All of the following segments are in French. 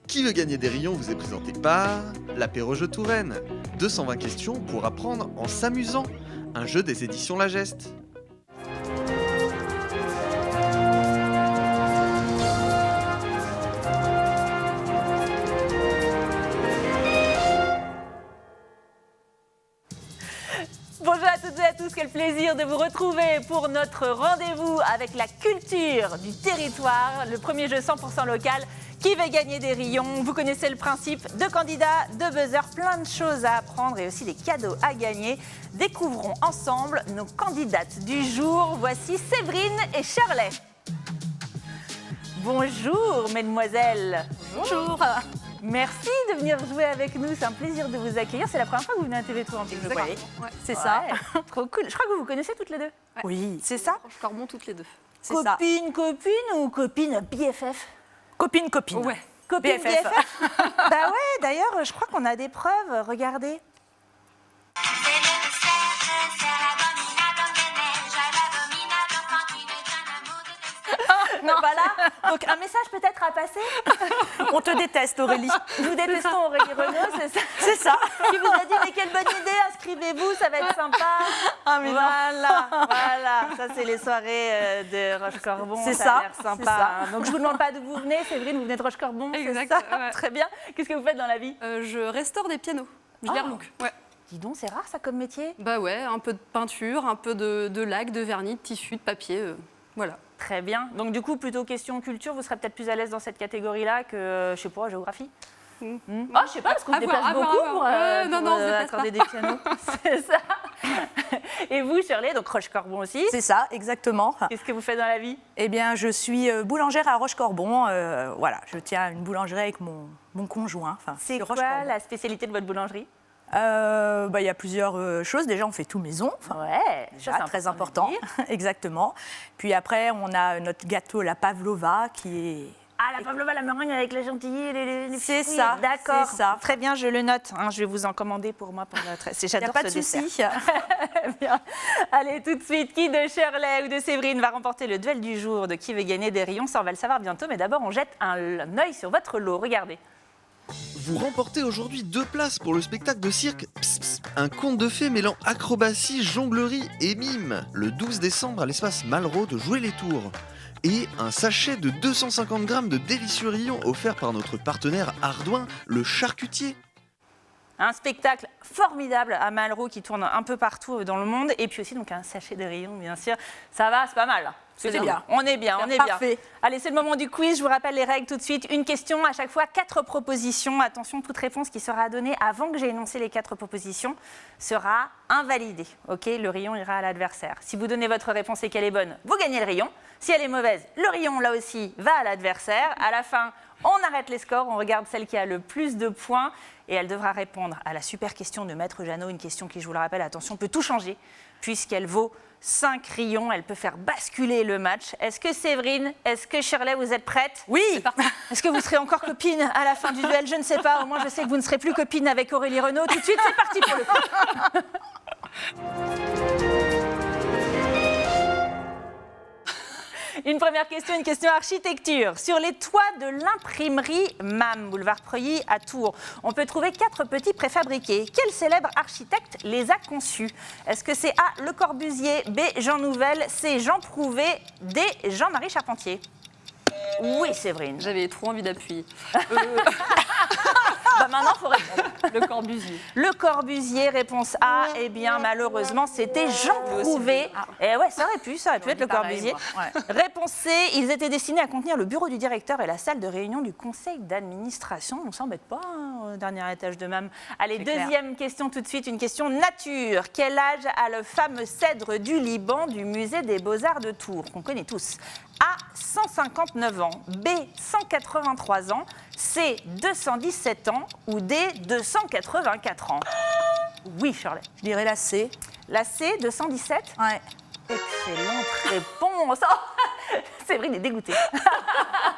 Qui veut gagner des rayons vous est présenté par l'Apéro-Jeu Touraine. 220 questions pour apprendre en s'amusant. Un jeu des éditions La Geste. Bonjour à toutes et à tous, quel plaisir de vous retrouver pour notre rendez-vous avec la culture du territoire, le premier jeu 100% local qui va gagner des rayons. Vous connaissez le principe, 2 candidats, 2 buzzers, plein de choses à apprendre et aussi des cadeaux à gagner. Découvrons ensemble nos candidates du jour. Voici Séverine et Shirley. Bonjour mesdemoiselles. Bonjour. Merci de venir jouer avec nous, c'est un plaisir de vous accueillir. C'est la première fois que vous venez à TV3 en plus, je crois. Ouais, c'est ça. Trop cool. Je crois que vous vous connaissez toutes les deux. Ouais. Oui, C'est ça. Roche-Corbon toutes les deux. c'est ça. Copine ou copine BFF? Copine. Ouais. Copine BFF. BFF. Bah ouais, d'ailleurs, je crois qu'on a des preuves. Regardez. Non, voilà. Donc, un message peut-être à passer. On te déteste, Aurélie. Nous détestons Aurélie Renaud, c'est ça. C'est ça. Qui vous a dit, mais quelle bonne idée, inscrivez-vous, ça va être sympa. Ah, mais non. Voilà. Ça, c'est les soirées de Roche-Corbon. C'est ça. ça, A l'air sympa. c'est ça. Hein. Donc, je vous demande pas d'où vous venez, Séverine, vous venez de Roche-Corbon, c'est Exact, ça. ouais. Très bien. Qu'est-ce que vous faites dans la vie? Je restaure des pianos. Je les relook. Ouais. Dis donc, c'est rare ça comme métier. Bah ouais, un peu de peinture, un peu de laque, de vernis, de tissu, de papier. Voilà. Très bien. Donc, du coup, plutôt question culture, vous serez peut-être plus à l'aise dans cette catégorie-là que, je sais pas, géographie. Ah, je sais pas, parce qu'on se déplace beaucoup pour accorder des pianos. C'est ça. Et vous, Shirley, donc Roche-Corbon aussi. C'est ça, exactement. Qu'est-ce que vous faites dans la vie? Eh bien, je suis boulangère à Roche-Corbon. Voilà, je tiens une boulangerie avec mon conjoint. Enfin, C'est sur quoi Roche-Corbon. la spécialité de votre boulangerie? Il y a plusieurs choses. Déjà, on fait tout maison. Enfin, Ouais, déjà, ça, c'est très important de important. le dire. Exactement. Puis après, on a notre gâteau, la pavlova, qui est... Ah, la pavlova, la meringue avec la chantilly et les C'est fruits. ça, D'accord. c'est ça. Très bien, je le note. Hein, je vais vous en commander pour moi. Il n'y J'adore a pas ce de dessert. souci. Bien. Allez, tout de suite, qui de Shirley ou de Séverine va remporter le duel du jour de qui veut gagner des rayons? Ça, on va le savoir bientôt. Mais d'abord, on jette un œil sur votre lot. Regardez. Vous remportez aujourd'hui 2 places pour le spectacle de cirque Pss Pss, un conte de fées mêlant acrobatie, jonglerie et mime, le 12 décembre à l'espace Malraux de Jouer-les-Tours. Et un sachet de 250 grammes de délicieux rayons offert par notre partenaire Ardouin, le charcutier. Un spectacle formidable à Malraux qui tourne un peu partout dans le monde. Et puis aussi donc un sachet de rayons, bien sûr. Ça va, c'est pas mal. C'est bien. On est bien, on est Parfait. bien. Allez, c'est le moment du quiz. Je vous rappelle les règles tout de suite. Une question à chaque fois, 4 propositions. Attention, toute réponse qui sera donnée avant que j'ai énoncé les 4 propositions sera invalidée. Ok, le rayon ira à l'adversaire. Si vous donnez votre réponse et qu'elle est bonne, vous gagnez le rayon. Si elle est mauvaise, le rayon là aussi va à l'adversaire. À la fin, on arrête les scores, on regarde celle qui a le plus de points et elle devra répondre à la super question de Maître Jeannot, une question qui, je vous le rappelle, attention, peut tout changer puisqu'elle vaut 5 rayons, elle peut faire basculer le match. Est-ce que Séverine, est-ce que Shirley, vous êtes prêtes? Oui. Est-ce que vous serez encore copine à la fin du duel? Je ne sais pas, au moins je sais que vous ne serez plus copine avec Aurélie Renaud. Tout de suite, c'est parti pour le coup. Une première question, une question architecture. Sur les toits de l'imprimerie MAM, boulevard Preuilly à Tours, on peut trouver 4 petits préfabriqués. Quel célèbre architecte les a conçus? Est-ce que c'est A, Le Corbusier, B, Jean Nouvel, C, Jean Prouvé, D, Jean-Marie Charpentier? Oui, Séverine. J'avais trop envie d'appuyer. Bah maintenant, il faut répondre. Le Corbusier. Le Corbusier, réponse A. Eh bien, malheureusement, c'était Jean Prouvé. Et ouais, ça aurait pu être le Corbusier. Réponse C. Ils étaient destinés à contenir le bureau du directeur et la salle de réunion du conseil d'administration. On ne s'embête pas au dernier étage de MAM. Allez, deuxième question tout de suite, une question nature. Quel âge a le fameux cèdre du Liban du musée des Beaux-Arts de Tours, qu'on connaît tous? A, 159 ans, B, 183 ans, C, 217 ans ou D, 284 ans? Oui, Shirley. Je dirais la C. La C, 217? Ouais. Excellente réponse. Oh, Séverine est dégoûtée.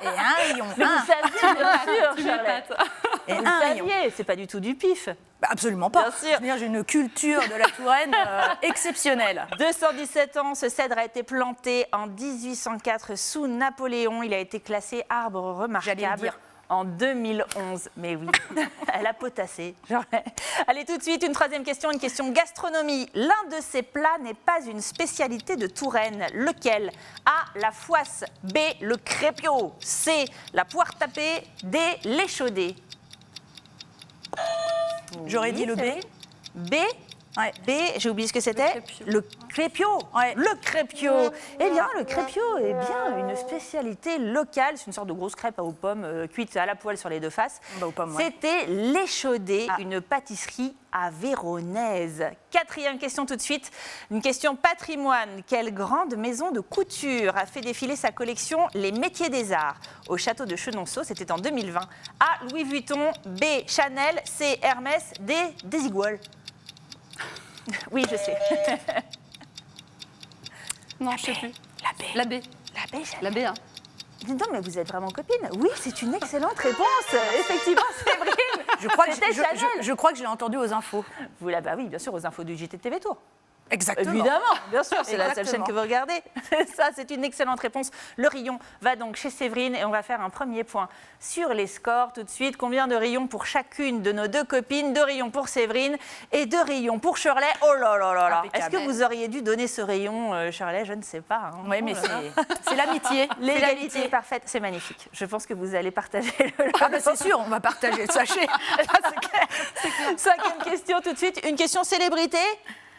Et un rayon. Mais vous saviez, bien sûr, Tu Shirley. m'épates. Et Vous un rayon. saviez, c'est pas du tout du pif. Bah, absolument pas. Bien sûr. Je veux dire, j'ai une culture de la Touraine exceptionnelle. 217 ans, ce cèdre a été planté en 1804 sous Napoléon. Il a été classé arbre remarquable. J'allais le dire. En 2011, mais oui, elle a potassé. Allez, tout de suite, une troisième question, une question gastronomie. L'un de ces plats n'est pas une spécialité de Touraine. Lequel? A, la fouasse. B, le crépio. C, la poire tapée. D, l'échaudé. J'aurais dit le B. B. Ouais. B, j'ai oublié ce que c'était. Le crépio. Ouais. Le crépio. Eh bien, le crépio est bien une spécialité locale. C'est une sorte de grosse crêpe aux pommes cuite à la poêle sur les deux faces. Bah, aux pommes, ouais. C'était l'échaudé, une pâtisserie avéronaise. Quatrième question tout de suite. Une question patrimoine. Quelle grande maison de couture a fait défiler sa collection Les Métiers des Arts au château de Chenonceau? C'était en 2020. A, Louis Vuitton. B, Chanel. C, Hermès. D, Desigual. Oui, je sais. Non, je sais plus. La B. La B. La B, La B, hein. Dis donc, mais vous êtes vraiment copine. Oui, c'est une excellente réponse. Effectivement, Séverine. Je crois que je l'ai entendu aux infos. Vous bah oui, bien sûr, aux infos du JT-TV Tour. Exactement. Évidemment, bien sûr, c'est la seule Exactement. chaîne que vous regardez. Ça, c'est une excellente réponse. Le rayon va donc chez Séverine et on va faire un premier point sur les scores tout de suite. Combien de rayons pour chacune de nos deux copines? 2 rayons pour Séverine et 2 rayons pour Shirley. Oh là là là là. Est-ce que vous auriez dû donner ce rayon, Shirley? Je ne sais pas. Hein. Oui, mais c'est l'amitié. L'égalité est parfaite, c'est magnifique. Je pense que vous allez partager le Ah ben c'est sûr, on va partager, sachez. C'est clair. Cinquième question tout de suite, une question célébrité,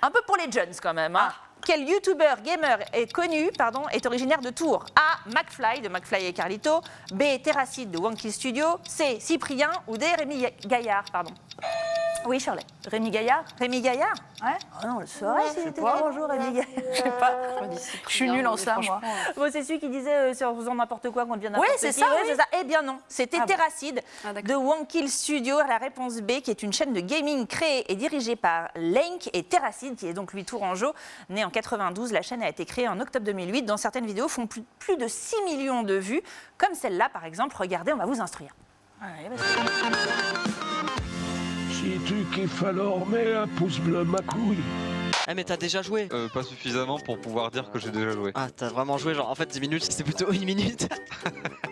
un peu pour les jeunes quand même. Hein. Quel youtubeur gamer est connu, est originaire de Tours? A, McFly de McFly et Carlito. B, Terracide de Wonky Studio. C, Cyprien ou D, Rémi Gaillard, Oui, Shirley. Rémi Gaillard. Rémi Gaillard? Ouais. Oh non, on le saurait s'il était là. Bonjour, Rémi Gaillard. Je sais pas. Je suis nulle en ça, moi. Bon, c'est celui qui disait c'est en faisant n'importe quoi qu'on devient n'importe qui. c'est ça, oui. C'est ça. Eh bien non, c'était Ah bon. Terracide de Wonky Studio, la réponse B, qui est une chaîne de gaming créée et dirigée par Link et Terracide, qui est donc lui tourangeau, né en 92. La chaîne a été créée en octobre 2008, dont certaines vidéos font plus de 6 millions de vues, comme celle-là par exemple. Regardez, on va vous instruire. Sais-tu qu'il fallait mettre un pouce bleu ma couille? Ah mais t'as déjà joué? Pas suffisamment pour pouvoir dire que j'ai déjà joué. Ah t'as vraiment joué genre en fait 10 minutes c'était plutôt 1 minute.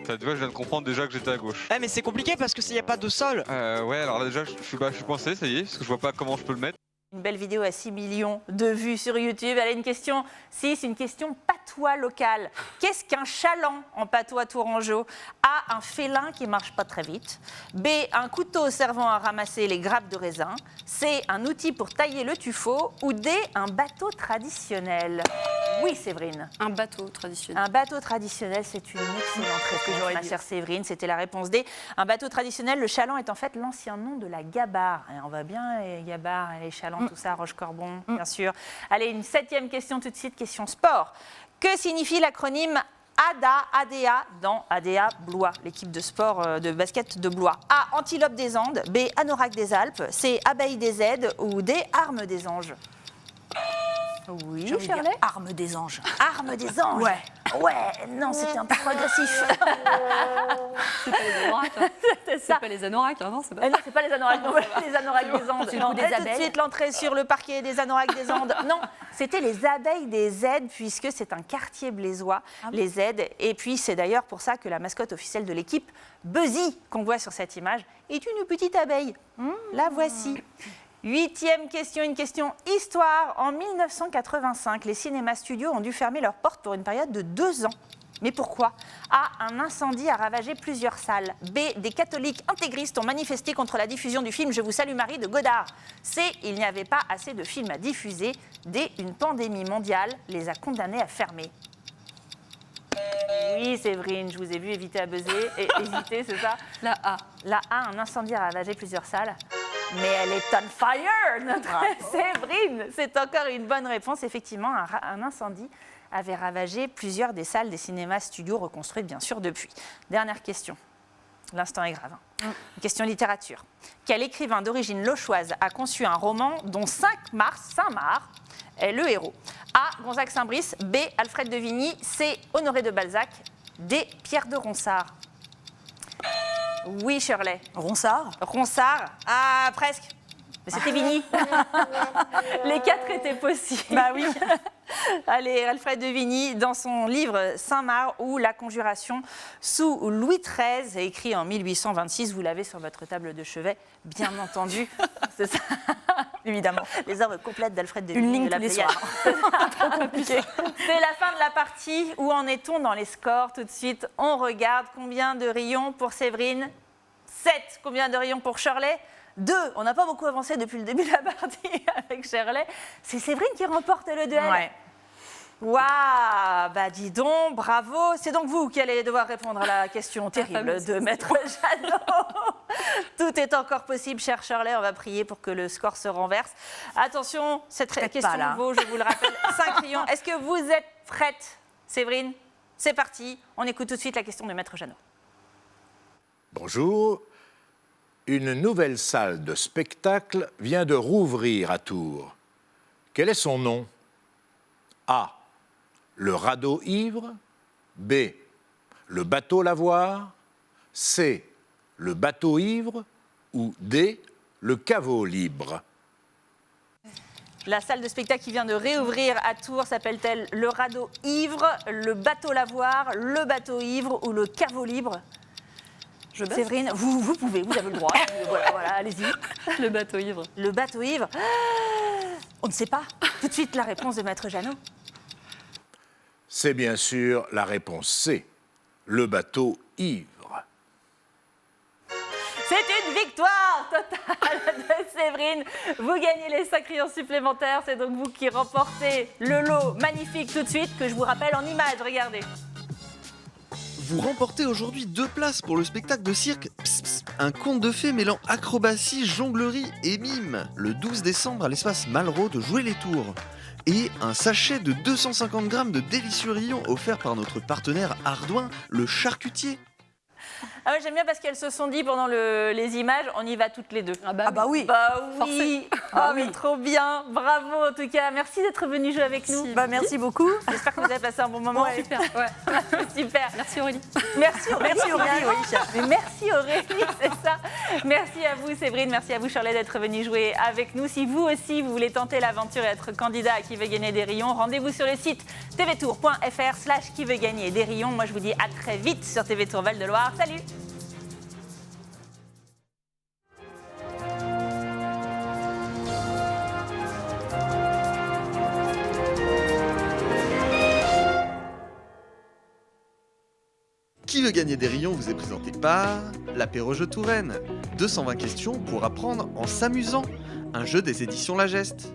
Tu vois, je viens de comprendre déjà que j'étais à gauche. Ah mais c'est compliqué parce que s'il n'y a pas de sol. Ouais, alors déjà je suis coincé, ça y est, parce que je vois pas comment je peux le mettre. Une belle vidéo à 6 millions de vues sur YouTube. Allez, une question 6, une question patois locale. Qu'est-ce qu'un chaland en patois tourangeau? A, un félin qui marche pas très vite. B, un couteau servant à ramasser les grappes de raisin. C, un outil pour tailler le tuffeau. Ou D, un bateau traditionnel. Oui, Séverine. Un bateau traditionnel. Un bateau traditionnel, c'est une excellente réponse, ma chère Séverine. C'était la réponse D. Un bateau traditionnel, le chaland est en fait l'ancien nom de la gabarre. Et on va bien, les gabarres, les chalands, tout ça, Roche-Corbon, bien sûr. Allez, une 7e question tout de suite, question sport. Que signifie l'acronyme ADA dans ADA Blois, l'équipe de sport de basket de Blois? A, Antilope des Andes. B, Anorak des Alpes. C, Abeille des Aides. Ou D, Arme des Anges. Oui, J'ai envie de dire Shirley? Arme des anges. Arme des anges. Ouais. Ouais, non, c'était un peu trop agressif. C'est pas les anoraks. Hein. C'est C'est ça. pas les anoraks, hein, non, c'est pas. Non, c'est pas les anoraks, non, les anoraks des Andes. C'est Non, le coup des tout de abeilles. suite l'entrée sur le parquet des anoraks des Andes. Non, c'était les abeilles des Aides, puisque c'est un quartier blésois, les Aides. Et puis c'est d'ailleurs pour ça que la mascotte officielle de l'équipe, Buzzy, qu'on voit sur cette image, est une petite abeille. La voici. 8e question, une question histoire. En 1985, les cinémas studios ont dû fermer leurs portes pour une période de 2 ans. Mais pourquoi? A, un incendie a ravagé plusieurs salles. B, des catholiques intégristes ont manifesté contre la diffusion du film Je vous salue Marie de Godard. C, il n'y avait pas assez de films à diffuser. D, une pandémie mondiale les a condamnés à fermer. Oui, Séverine, je vous ai vu éviter à buzzer et hésiter, c'est ça? La A. La A, un incendie a ravagé plusieurs salles. Mais elle est on fire, notre Séverine. C'est encore une bonne réponse. Effectivement, un incendie avait ravagé plusieurs des salles des cinémas studios reconstruites, bien sûr, depuis. Dernière question. L'instant est grave. Une question littérature. Quel écrivain d'origine lochoise a conçu un roman dont Saint-Marc est le héros? A, Gonzague Saint-Brice. B, Alfred de Vigny. C, Honoré de Balzac. D, Pierre de Ronsard. Oui, Shirley. Ronsard. Ronsard. Ah, presque. Mais c'était Vigny. Les 4 étaient possibles. Bah oui. Allez, Alfred de Vigny, dans son livre Saint-Marc ou La Conjuration sous Louis XIII, écrit en 1826, vous l'avez sur votre table de chevet, bien entendu. C'est ça. Évidemment. Les œuvres complètes d'Alfred de Une Vigny. ligne de la tous les Pléiade. soirs. Trop compliqué. C'est la fin de la partie. Où en est-on dans les scores? Tout de suite, on regarde combien de rayons pour Séverine. 7. Combien de rayons pour Shirley? 2. On n'a pas beaucoup avancé depuis le début de la partie avec Shirley. C'est Séverine qui remporte le duel. Ouais. Waouh, bah dis donc, bravo. C'est donc vous qui allez devoir répondre à la question terrible de Maître Jeannot. Tout est encore possible, cher Shirley. On va prier pour que le score se renverse. Attention, cette question là. vaut, je vous le rappelle, 5 rayons. Est-ce que vous êtes prête, Séverine? C'est parti. On écoute tout de suite la question de Maître Jeannot. Bonjour. Une nouvelle salle de spectacle vient de rouvrir à Tours. Quel est son nom? A. Le radeau ivre. B. Le bateau lavoir. C. Le bateau ivre. Ou D. Le caveau libre. La salle de spectacle qui vient de réouvrir à Tours s'appelle-t-elle le radeau ivre, le bateau lavoir, le bateau ivre ou le caveau libre? Séverine, vous pouvez, vous avez le droit. Voilà, allez-y. Le bateau ivre. Le bateau ivre. On ne sait pas. Tout de suite la réponse de Maître Jeannot. C'est bien sûr la réponse C. Le bateau ivre. C'est une victoire totale de Séverine. Vous gagnez les 5 rayons supplémentaires. C'est donc vous qui remportez le lot magnifique tout de suite que je vous rappelle en images. Regardez. Vous remportez aujourd'hui 2 places pour le spectacle de cirque Pss Pss, un conte de fées mêlant acrobatie, jonglerie et mime, le 12 décembre à l'espace Malraux de Jouer-les-Tours. Et un sachet de 250 grammes de délicieux rayons offert par notre partenaire Ardouin, le charcutier. Ah ouais, j'aime bien parce qu'elles se sont dit pendant les images, on y va toutes les deux. Ah bah oui. Bah oui. Forcé. Ah oui, trop bien. Bravo en tout cas. Merci d'être venu jouer avec nous. Bah merci beaucoup. J'espère que vous avez passé un bon moment. Ouais. Super. Ouais. Super. Merci Aurélie. Merci Aurélie. Merci Aurélie, oui. Mais merci Aurélie, c'est ça. Merci à vous Séverine, merci à vous Shirley d'être venue jouer avec nous. Si vous aussi vous voulez tenter l'aventure et être candidat à Qui veut gagner des rayons, rendez-vous sur le site tvtour.fr/qui veut gagner des rayons. Moi je vous dis à très vite sur TV Tour Val-de-Loire. Salut. Qui veut gagner des rayons vous est présenté par l'Apéro-Jeu Touraine. 220 questions pour apprendre en s'amusant. Un jeu des éditions La Geste.